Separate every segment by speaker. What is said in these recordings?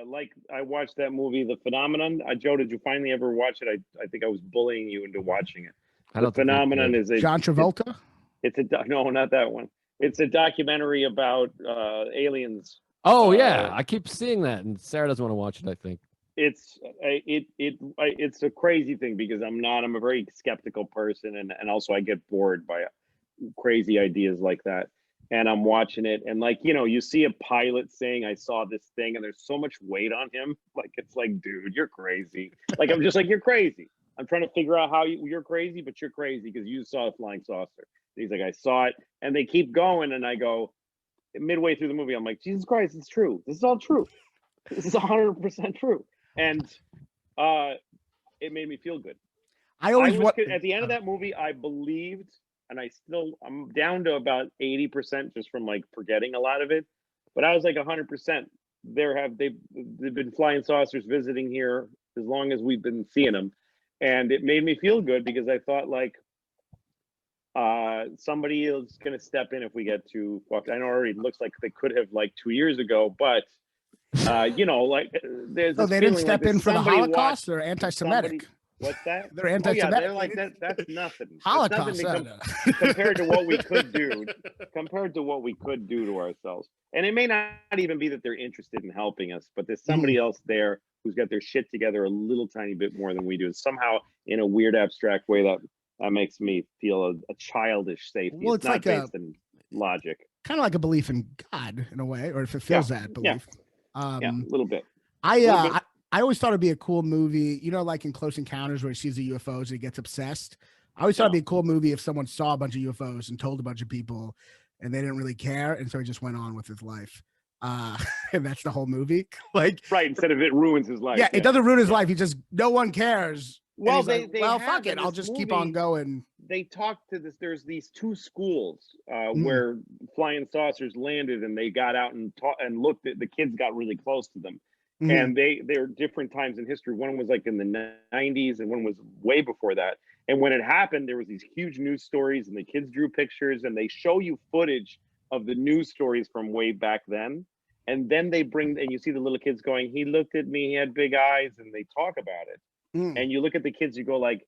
Speaker 1: like I watched that movie, The Phenomenon. Joe, did you finally ever watch it? I think I was bullying you into watching it.
Speaker 2: I
Speaker 1: The
Speaker 2: don't think we
Speaker 1: Phenomenon
Speaker 2: did.
Speaker 1: is a
Speaker 3: John Travolta.
Speaker 1: no, not that one. It's a documentary about aliens.
Speaker 2: Oh yeah, I keep seeing that, and Sarah doesn't want to watch it. I think.
Speaker 1: It's a crazy thing because I'm a very skeptical person, and also I get bored by crazy ideas like that. And I'm watching it, and like, you see a pilot saying, I saw this thing, and there's so much weight on him. Like, it's like, dude, you're crazy. Like, I'm just like, you're crazy. I'm trying to figure out how you're crazy, but you're crazy because you saw a flying saucer. And he's like, I saw it. And they keep going, and I go, midway through the movie, I'm like, Jesus Christ, it's true. This is all true. This is 100% true. And it made me feel good. At the end of that movie, I believed, and I'm down to about 80% just from like forgetting a lot of it. But I was like 100%. They've been flying saucers visiting here as long as we've been seeing them, and it made me feel good because I thought like somebody is going to step in if we get too fucked. I know it already looks like they could have like 2 years ago, but like there's.
Speaker 3: Oh, they didn't step in for the Holocaust. They're anti-Semitic.
Speaker 1: What's that?
Speaker 3: They're anti-Semitic.
Speaker 1: They're like that. That's nothing.
Speaker 3: Holocaust.
Speaker 1: That's nothing compared to what we could do. Compared to what we could do to ourselves, and it may not even be that they're interested in helping us, but there's somebody else there who's got their shit together a little tiny bit more than we do. Somehow, in a weird, abstract way, that makes me feel a childish safety.
Speaker 3: Well, it's
Speaker 1: not
Speaker 3: like
Speaker 1: based in logic.
Speaker 3: Kind of like a belief in God in a way, or if it feels that belief.
Speaker 1: A little bit.
Speaker 3: I always thought it'd be a cool movie, like in Close Encounters where he sees the UFOs and he gets obsessed. I always thought it'd be a cool movie if someone saw a bunch of UFOs and told a bunch of people and they didn't really care. And so he just went on with his life. And that's the whole movie. Like,
Speaker 1: right. Instead of it ruins his life.
Speaker 3: Yeah. It doesn't ruin his life. He just, no one cares.
Speaker 1: Well,
Speaker 3: fuck it. I'll just keep on going.
Speaker 1: They talked to this. There's these two schools where flying saucers landed, and they got out and looked at the kids. Got really close to them, and they're different times in history. One was like in the 90s, and one was way before that. And when it happened, there was these huge news stories, and the kids drew pictures, and they show you footage of the news stories from way back then. And then and you see the little kids going, "He looked at me. He had big eyes," and they talk about it. And you look at the kids, you go like,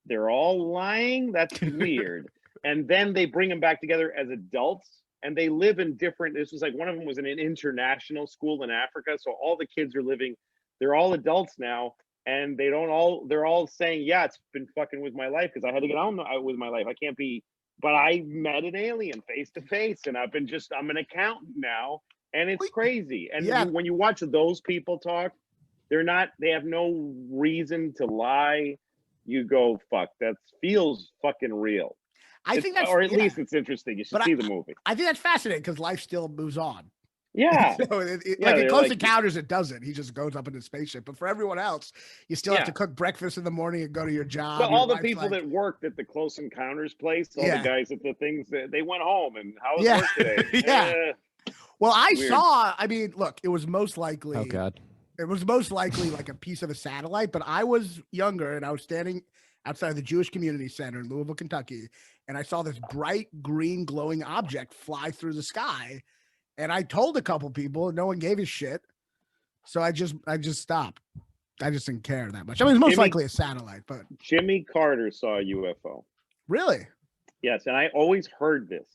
Speaker 1: they're all lying? That's weird. And then they bring them back together as adults, and they live in different, this was like, one of them was in an international school in Africa. So all the kids are they're all adults now, and they're all saying, yeah, it's been fucking with my life because I had to get on with my life. I can't be, but I met an alien face to face, and I'm an accountant now, and it's crazy. And when you watch those people talk, they have no reason to lie. You go, fuck, that feels fucking real. I think that's, or at least it's interesting. You should see the movie.
Speaker 3: I think that's fascinating because life still moves on.
Speaker 1: Yeah.
Speaker 3: So like in Close Encounters, it doesn't. He just goes up in the spaceship. But for everyone else, you still have to cook breakfast in the morning and go to your job.
Speaker 1: Well, all the people that worked at the Close Encounters place, all the guys at the things, they went home and how was work today?
Speaker 3: Well, I mean, look, it was most likely.
Speaker 2: Oh, God.
Speaker 3: It was most likely like a piece of a satellite, but I was younger and I was standing outside the Jewish Community Center in Louisville, Kentucky, and I saw this bright green glowing object fly through the sky. And I told a couple people, no one gave a shit. So I just stopped. I just didn't care that much. I mean, it's most likely a satellite, but
Speaker 1: Jimmy Carter saw a UFO.
Speaker 3: Really?
Speaker 1: Yes, and I always heard this.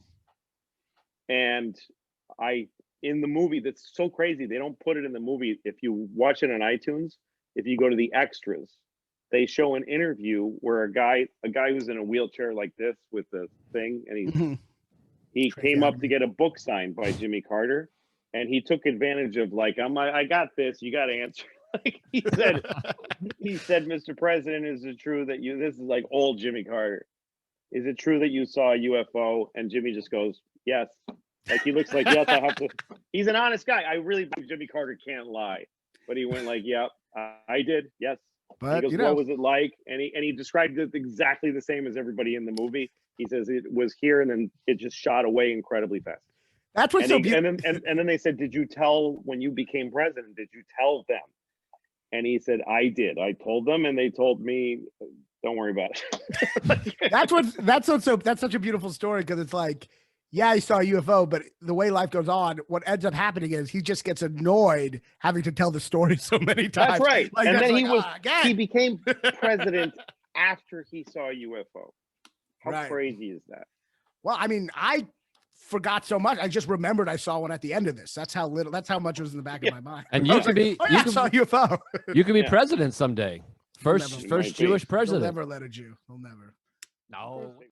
Speaker 1: And in the movie, that's so crazy. They don't put it in the movie. If you watch it on iTunes, if you go to the extras, they show an interview where a guy who's in a wheelchair like this with the thing, and he came up to get a book signed by Jimmy Carter, and he took advantage of like, I got this, you got to answer. Like he said, Mr. President, is it true that this is like old Jimmy Carter. Is it true that you saw a UFO? And Jimmy just goes, yes. Like he looks like, yes, I have to. He's an honest guy. I really believe Jimmy Carter can't lie. But he went like, yep, I did. Yes. But he goes, what was it like? And he described it exactly the same as everybody in the movie. He says it was here and then it just shot away incredibly fast.
Speaker 3: That's what's so beautiful.
Speaker 1: And then they said, did you tell when you became president? Did you tell them? And he said, I did. I told them, and they told me, don't worry about it.
Speaker 3: That's such a beautiful story because it's like yeah, he saw a UFO, but the way life goes on, what ends up happening is he just gets annoyed having to tell the story so many times.
Speaker 1: That's right.
Speaker 3: Like,
Speaker 1: And
Speaker 3: that's
Speaker 1: then
Speaker 3: like,
Speaker 1: he
Speaker 3: again.
Speaker 1: became president after he saw a UFO. How
Speaker 3: Right.
Speaker 1: crazy is that?
Speaker 3: Well, I mean, I forgot so much. I just remembered I saw one at the end of this. That's how little. That's how much was in the back of my mind.
Speaker 2: And
Speaker 3: I
Speaker 2: you
Speaker 3: was
Speaker 2: could
Speaker 3: like,
Speaker 2: be
Speaker 3: oh,
Speaker 2: you
Speaker 3: yeah, I
Speaker 2: could
Speaker 3: saw a UFO.
Speaker 2: you could be
Speaker 1: Yeah.
Speaker 2: president someday.
Speaker 3: They'll
Speaker 2: First
Speaker 3: never-
Speaker 2: first
Speaker 1: Might be.
Speaker 2: Jewish
Speaker 3: They'll
Speaker 2: president.
Speaker 3: never let a Jew. They'll never.
Speaker 2: No.